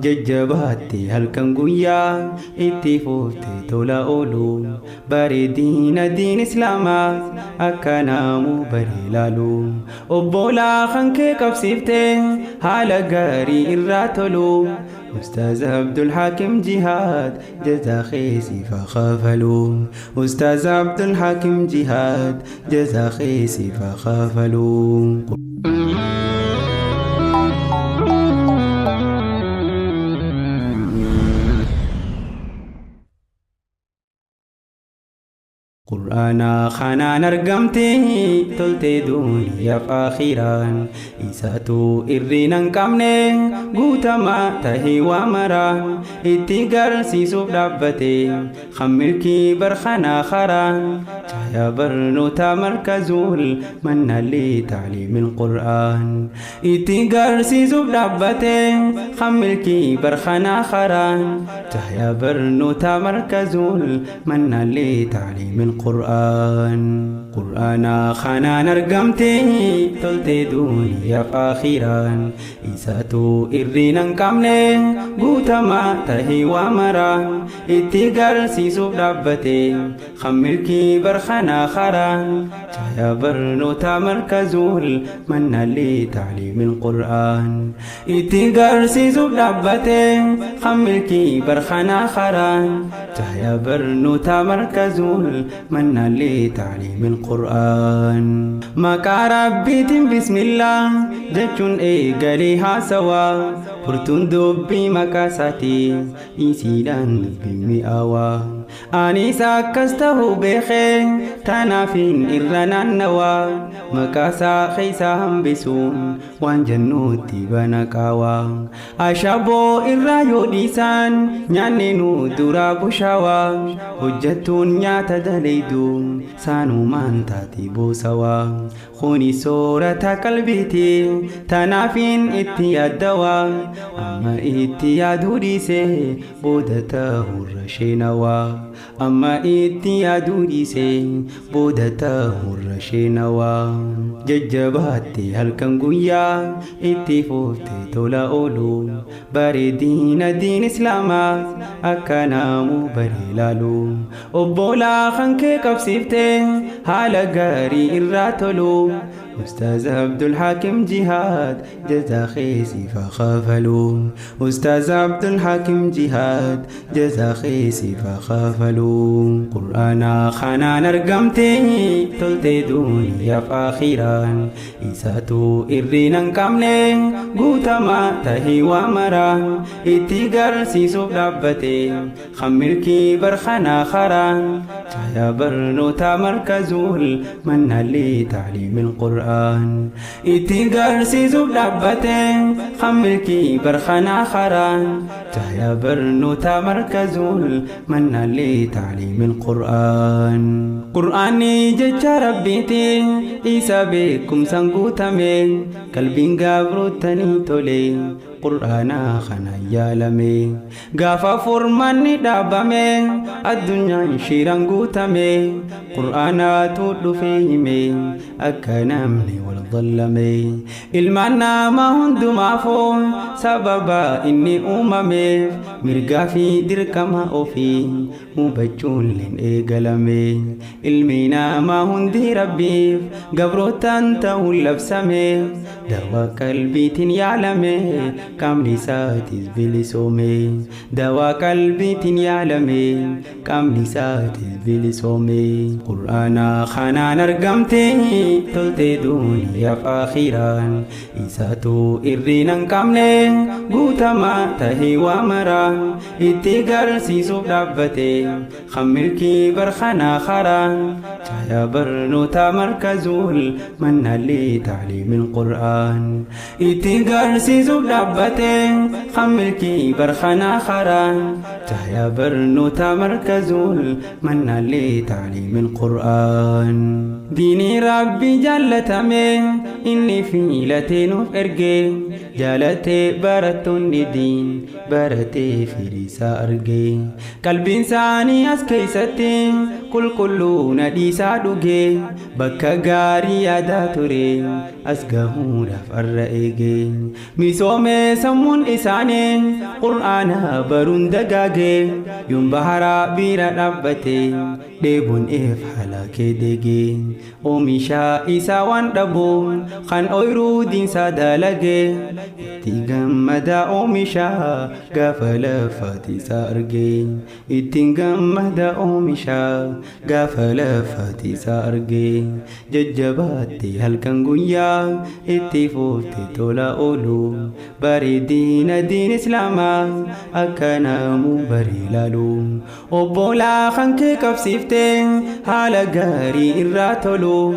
Jajjabaatti halkan guyyaa itti fuufte tola oolu bareedina diin islaamaa akka naamuu baree laalu obbolaa kan kee qabsiifte haala gaarii irraa tolu Ustaaz Abdul Hakim Jihad jazaa keessiif kafalu Ustaaz Abdul Hakim Jihad jazaa keessiif kafalu. Qur'aana kanaan argamte tolte duniyaaf akhiraan isaatu irrina hin qabne guutamaa tahee waa maraa itti garsiisuuf dhaabbate kan milkii barkanaa karaan cahaya barnoota markazul mannallee tacliimil qur'aan itti garsiisuuf dhaabbate kan milkii barkanaa karaan cahaya barnoota markazul mannallee tacliimil Qur'aan kanaan argamte tolte duniyaaf akhiraan isaatu irrina hin qabne guutamaa tahee waa maraa itti garsiisuuf dhaabbate kan milkii barkanaa karaan cahaya barnoota markazul mannallee tacliimil qur'aan itti garsiisuuf dhaabbate kan milkii barkanaa karaan cahaya barnoota markazul mannallee tacliimil qur'aan maqaa rabbiitiin bismillah jechuun eegalee haasawaa furtuun dubbii maqaa isaatii isiidhaan dubbii mi'aawaa anis akkas ta'uu beekee tanaafin irra naannawaa maqaa isaa keessaa hambisuun waan jennuutti bana qaawaa ashaboo irraa yoo dhiisan nyaanni nu duraa bushaawaa hojjettuun nyaata daleeydu saanumaan taati boosawaa kuni soorata qalbiiti tanaafin itti yaaddawaa amma itti yaaduu dhiise booda ta'urra sheenawaa amma itti yaaduu dhiise booda ta'urra sheenawaa jajjabaatti halkan guyyaa itti fuufte tola oolu bareedina diin islaamaa akka naamuu baree laalu obbolaa kan kee qabsiifte haala gaarii irraa tolu Ustaaz Abdul Hakim Jihad jazaa keessiif kafalu Ustaaz Abdul Hakim Jihad jazaa keessiif kafalu Qur'aana kanaan argamte tolte duniyaaf akhiraan isaatu irrina hin qabne guutamaa tahee waa maraa itti garsiisuuf dhaabbate kan milkii barkanaa karaan cahaya barnoota markazul mannallee tacliimil qur'aan itti garsiisuuf dhaabbate kan milkii barkanaa karaan cahaya barnoota markazul mannallee tacliimil qur'aan qur'aanni jecha rabbiiti isa beekumsaan guutame qalbiin gabrootanii tole qur'aana kana yaalame gaafa furmanni dhaabame addunyaan shiraan guutame qur'aanaatu dhufe hime akka namni wal dhallame ilmaan namaa hundumaafuu sababa inni uumameef mirgaa fi dirqama ofii hubachuun leen eegalame ilmi namaa hundi rabbiif gabrootaan ta'uun labsame dawaa qalbiitiin yaalame qaamni isaatis bilisoome dawaa qalbiitiin yaalame qaamni isaatis bilisoome qur'aana kanaan argamte tolte duniyaaf akhiraan isaatu irrina hin qabne guutamaa tahee waa maraa itti garsiisuuf dhaabbate kan milkii barkanaa karaan cahaya barnoota markazul mannallee tacliimil qur'aan itti garsiisuuf dhaabbate kan milkii barkanaa karaan cahaya barnoota markazul mannallee tacliimil qur'aan diinii rabbii jaallatame inni filatee nuuf erge جالتي برتون دين برتي فريسا أرجي قلبي إنساني أسكيستي كل نديسا دوجي بكا غاري يادا توري أسقهون فرئيجي ميسومي سمون إساني قرآن برون دقاقي يوم بحرا بيرا ربتي ديبون إف حلاكي ديجي ومشا إسا وان دبون خان أويرو دين سادالجي اتنغمدا أومشا غافل فاتي سارجي اتنغمدا أومشا غافل فاتي سارجي ججباتي هالكنغويا اتفوتي تولا أولو باردين دين إسلاما أكنامو بريلالو وبولا خانكي كفسيفتي حالا غاري إراتولو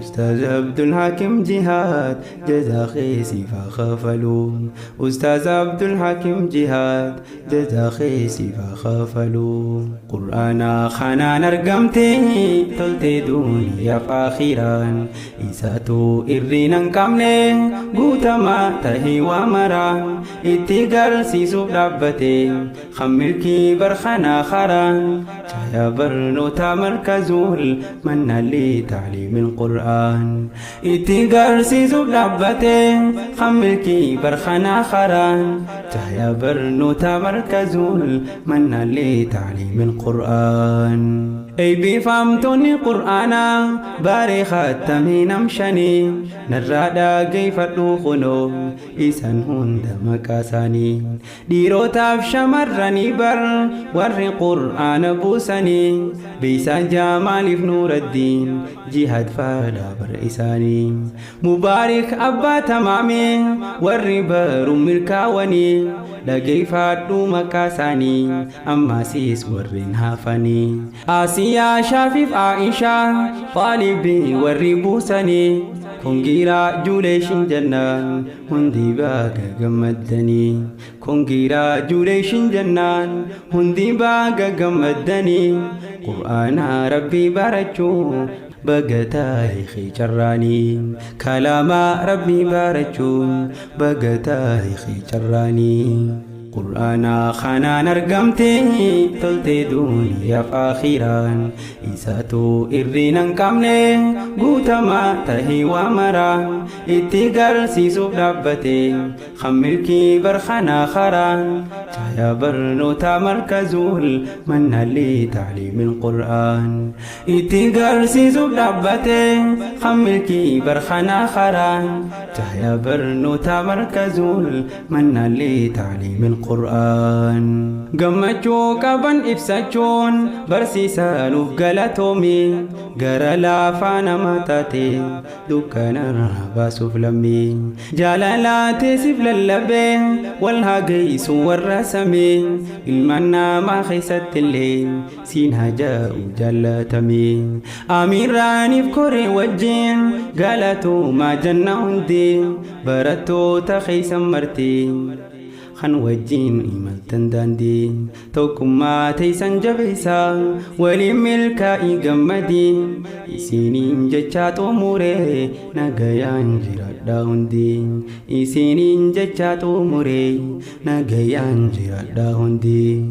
أستاذ عبد الحكيم جهاد جزا خيسي فخافلو أستاذ عبد الحكيم جهاد جزا خيسي فخافلو قرآن خانا نرقمتي تلتي دوني فاخيران إساتو إرينان كاملين قوتما تهي ومران اتقال سيسو ربتي خملكي برخنا خران شايا برنو تامركزول من اللي تعليم القرآن اتقال سيسو ربتي خملكي برخنا خران شايا برنو تامركزول من اللي تعليم القرآن أي بفهمتني قرآنا باري ختمي نمشني نرادا كيف تدخلوا إسان هند مكاساني ديرو تاف شمرني بر ور قرآن بوسني بيسان جمال في نور الدين جهاد فادا بر إساني مبارك أبا تمامي ور بر ملكاوني لكيف تدو مكاساني أما سيس ورين هافني يا شافيف عائشة طالبي والربوسني كونجيرا جوليشن جنان هندي باقا قمدني كونجيرا جوليشن جنان هندي باقا قمدني قرآن ربي بارجو بقى تاريخي جراني كلام ربي بارجو بقى تاريخي جراني قرآن خانا نرقمتي تلتي دوني فاخيران إساتو إرينان كاملين قوتما تهي ومران اتقال سيسو ربتي خملكي برخنا خران شايا برنو تامركزول من اللي تعليم القرآن اتقال سيسو ربتي خملكي برخنا خران شايا برنو تامركزول من اللي تعليم القرآن قمتشو كبن إفساتشون برسيسان وقلتومي قرى لافانا ماتاتي دكانا رهباسو فلمي جالالاتي سفل اللبين والهاقيس والرسمي المنا ما خيست الليل سينها جاء جلاتمي أميراني في كوري وجين قالتو ما جنة دي برتو تخيس مرتي خن وجين إيمان تنداندي توكما تيسان جبيسا ولي ملكا إيقمدي إسينين جتشاتو موري نغيان جرات داوندي إسينين جتشاتو موري نغيان جرات داوندي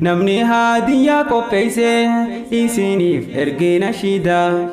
نمني هاديا كوبيسي إسينيف إرغينا شيدا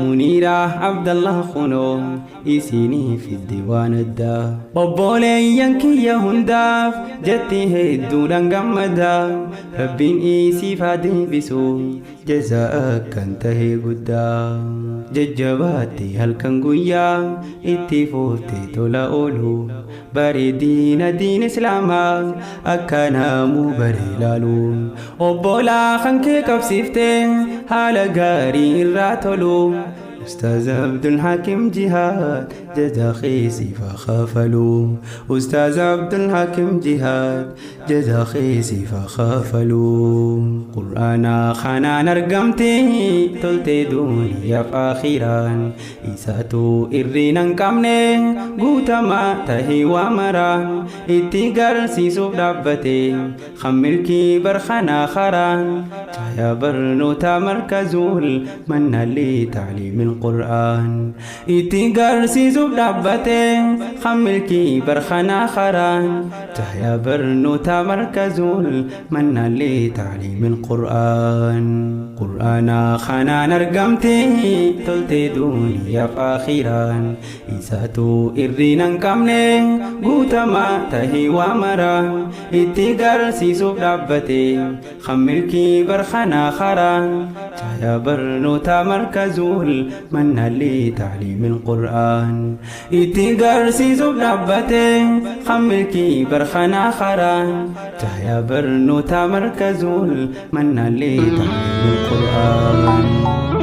منيرة عبد الله خنو إسيني في الديوان الدا ببولي ينكي يهنداف جتي هيدو لنغمدا ربين إيسي فادي بسو جزاءك انتهي قدا ججباتي هالكنغويا اتفوتي تولا أولو باردين دين إسلاما أكنامو بريلالو وبولا خنكي كفسيفتي هالا غاري الراتولو أستاذ عبد الحكيم جهاد جزا خيسي فخافلو أستاذ عبد الحكيم جهاد جزا خيسي فخافلو قرآن خانا نرقمتي تلتي دوني فاخيران إساتو إرينان كاملين قوتما تهي ومران اتقال سيسو ربتي خملكي برخنا خران يا برنوتا مركزول من لتعليم القرآن إتقارسي زوب دابتين خملكي برخنا خران يا برنوتا مركزول من لتعليم القرآن قرآن خنا نرقمتي تلتي دنيا فاخران إساتو إردينا كامني قوتما تهي وامران إتقارسي زوب دابتين خملكي برخنا خران يا برنوتا مركزول من لتعليم القرآن إتقارسي زوب دابتين خملكي برخنا خران يا برنوتا مركزول من لتعليم القرآن